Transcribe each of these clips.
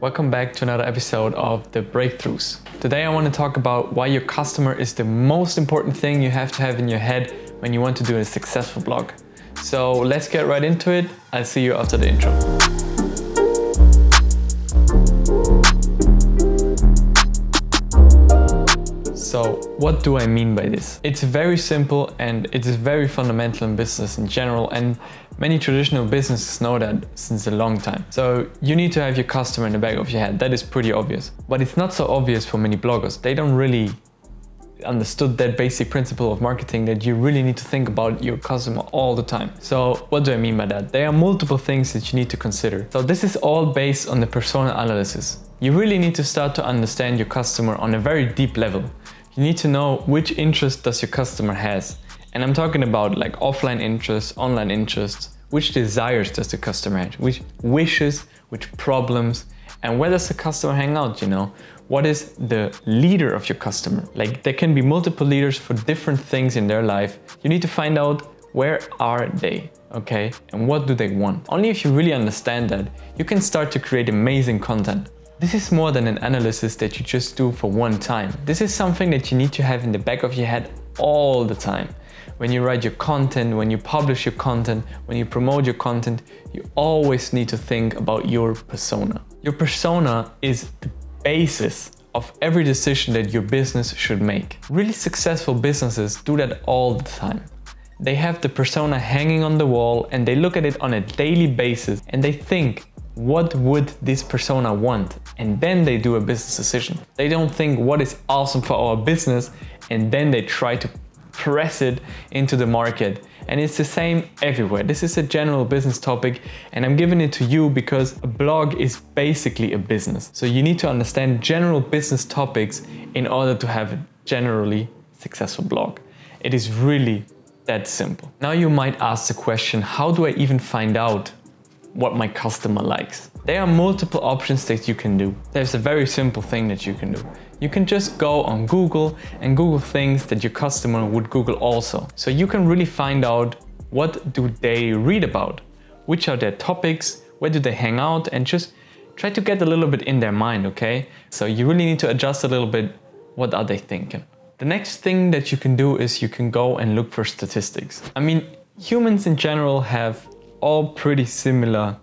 Welcome back to another episode of The Breakthroughs. Today I want to talk about why your customer is the most important thing you have to have in your head when you want to do a successful blog. So let's get right into it. I'll see you after the intro. So what do I mean by this? It's very simple and it is very fundamental in business in general, and many traditional businesses know that since a long time. So you need to have your customer in the back of your head. That is pretty obvious. But it's not so obvious for many bloggers. They don't really understood that basic principle of marketing, that you really need to think about your customer all the time. So what do I mean by that? There are multiple things that you need to consider. So this is all based on the persona analysis. You really need to start to understand your customer on a very deep level. You need to know which interest does your customer has. And I'm talking about like offline interests, online interests, which desires does the customer have, which wishes, which problems, and where does the customer hang out, What is the leader of your customer? Like there can be multiple leaders for different things in their life. You need to find out where are they, okay? And what do they want? Only if you really understand that, you can start to create amazing content. This is more than an analysis that you just do for one time. This is something that you need to have in the back of your head all the time. When you write your content, when you publish your content, when you promote your content, you always need to think about your persona. Your persona is the basis of every decision that your business should make. Really successful businesses do that all the time. They have the persona hanging on the wall and they look at it on a daily basis and they think, what would this persona want? And then they do a business decision. They don't think what is awesome for our business and then they try to press it into the market. And it's the same everywhere. This is a general business topic and I'm giving it to you because a blog is basically a business. So you need to understand general business topics in order to have a generally successful blog. It is really that simple. Now you might ask the question, how do I even find out what my customer likes? There are multiple options that you can do. There's a very simple thing that you can do. You can just go on Google and Google things that your customer would Google also. So you can really find out what do they read about, which are their topics, where do they hang out, and just try to get a little bit in their mind, okay? So you really need to adjust a little bit, what are they thinking? The next thing that you can do is you can go and look for statistics. I mean, humans in general have all pretty similar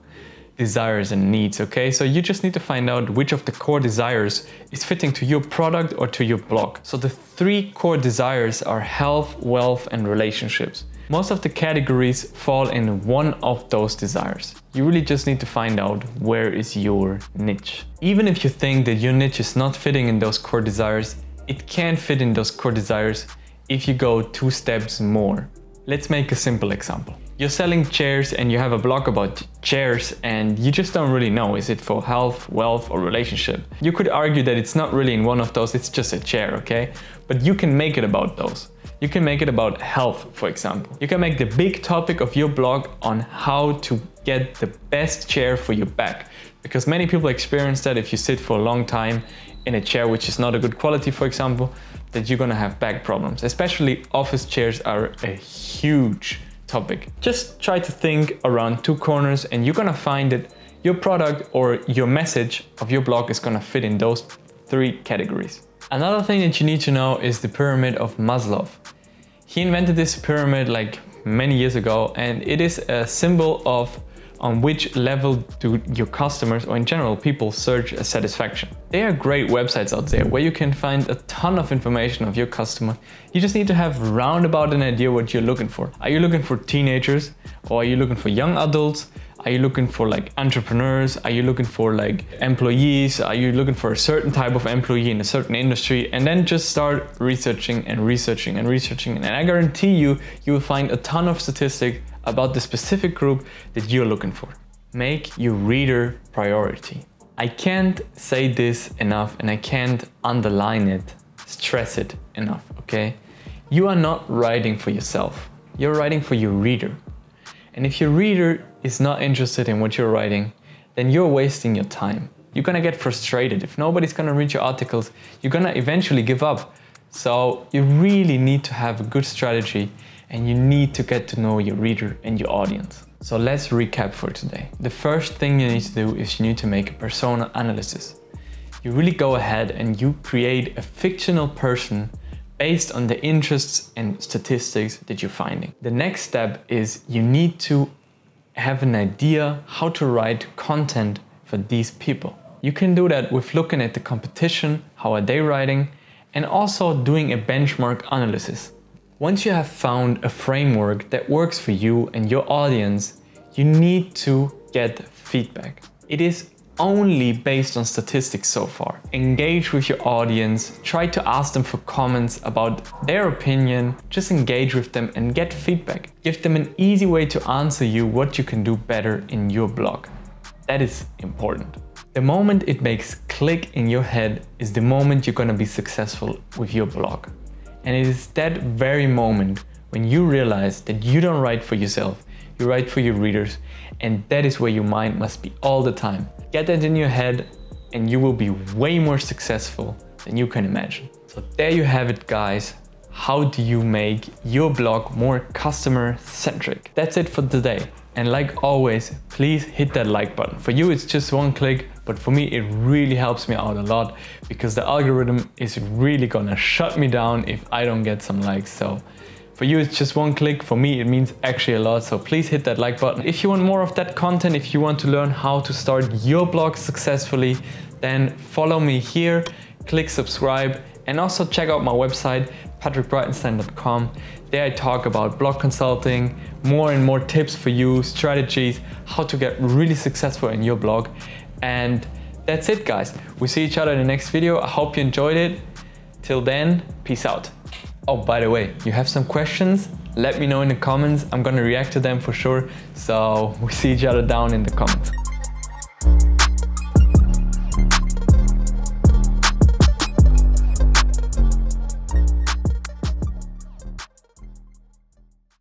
desires and needs, okay? So you just need to find out which of the core desires is fitting to your product or to your blog. So the three core desires are health, wealth, and relationships. Most of the categories fall in one of those desires. You really just need to find out where is your niche. Even if you think that your niche is not fitting in those core desires, it can fit in those core desires if you go 2 steps more. Let's make a simple example. You're selling chairs and you have a blog about chairs and you just don't really know, is it for health, wealth, or relationship? You could argue that it's not really in one of those, it's just a chair, okay? But you can make it about those. You can make it about health, for example. You can make the big topic of your blog on how to get the best chair for your back. Because many people experience that if you sit for a long time in a chair which is not a good quality, for example, that you're gonna have back problems. Especially office chairs are a huge topic. Just try to think around 2 corners and you're gonna find that your product or your message of your blog is gonna fit in those 3 categories. Another thing that you need to know is the pyramid of Maslow. He invented this pyramid like many years ago and it is a symbol of on which level do your customers or in general people search a satisfaction. There are great websites out there where you can find a ton of information of your customer. You just need to have roundabout an idea what you're looking for. Are you looking for teenagers or are you looking for young adults? Are you looking for like entrepreneurs? Are you looking for like employees? Are you looking for a certain type of employee in a certain industry? And then just start researching and researching and researching. And I guarantee you, you will find a ton of statistics about the specific group that you're looking for. Make your reader priority. I can't say this enough and I can't underline it, stress it enough, okay? You are not writing for yourself. You're writing for your reader. And if your reader is not interested in what you're writing, then you're wasting your time. You're gonna get frustrated. If nobody's gonna read your articles, you're gonna eventually give up. So you really need to have a good strategy and you need to get to know your reader and your audience. So let's recap for today. The first thing you need to do is you need to make a persona analysis. You really go ahead and you create a fictional person based on the interests and statistics that you're finding. The next step is you need to have an idea how to write content for these people. You can do that with looking at the competition, how are they writing, and also doing a benchmark analysis. Once you have found a framework that works for you and your audience, you need to get feedback. It is only based on statistics so far. Engage with your audience, try to ask them for comments about their opinion, just engage with them and get feedback. Give them an easy way to answer you what you can do better in your blog. That is important. The moment it makes click in your head is the moment you're gonna be successful with your blog. And it is that very moment when you realize that you don't write for yourself, you write for your readers, and that is where your mind must be all the time. Get that in your head and you will be way more successful than you can imagine. So there you have it, guys. How do you make your blog more customer-centric? That's it for today. And like always, please hit that like button. For you, it's just one click, but for me, it really helps me out a lot because the algorithm is really gonna shut me down if I don't get some likes. So for you, it's just one click. For me, it means actually a lot. So please hit that like button. If you want more of that content, if you want to learn how to start your blog successfully, then follow me here, click subscribe, and also check out my website, patrickbreitenstein.com. There I talk about blog consulting, more and more tips for you, strategies, how to get really successful in your blog. And that's it, guys. We see each other in the next video. I hope you enjoyed it. Till then, peace out. Oh, by the way, you have some questions? Let me know in the comments. I'm gonna react to them for sure. So we see each other down in the comments.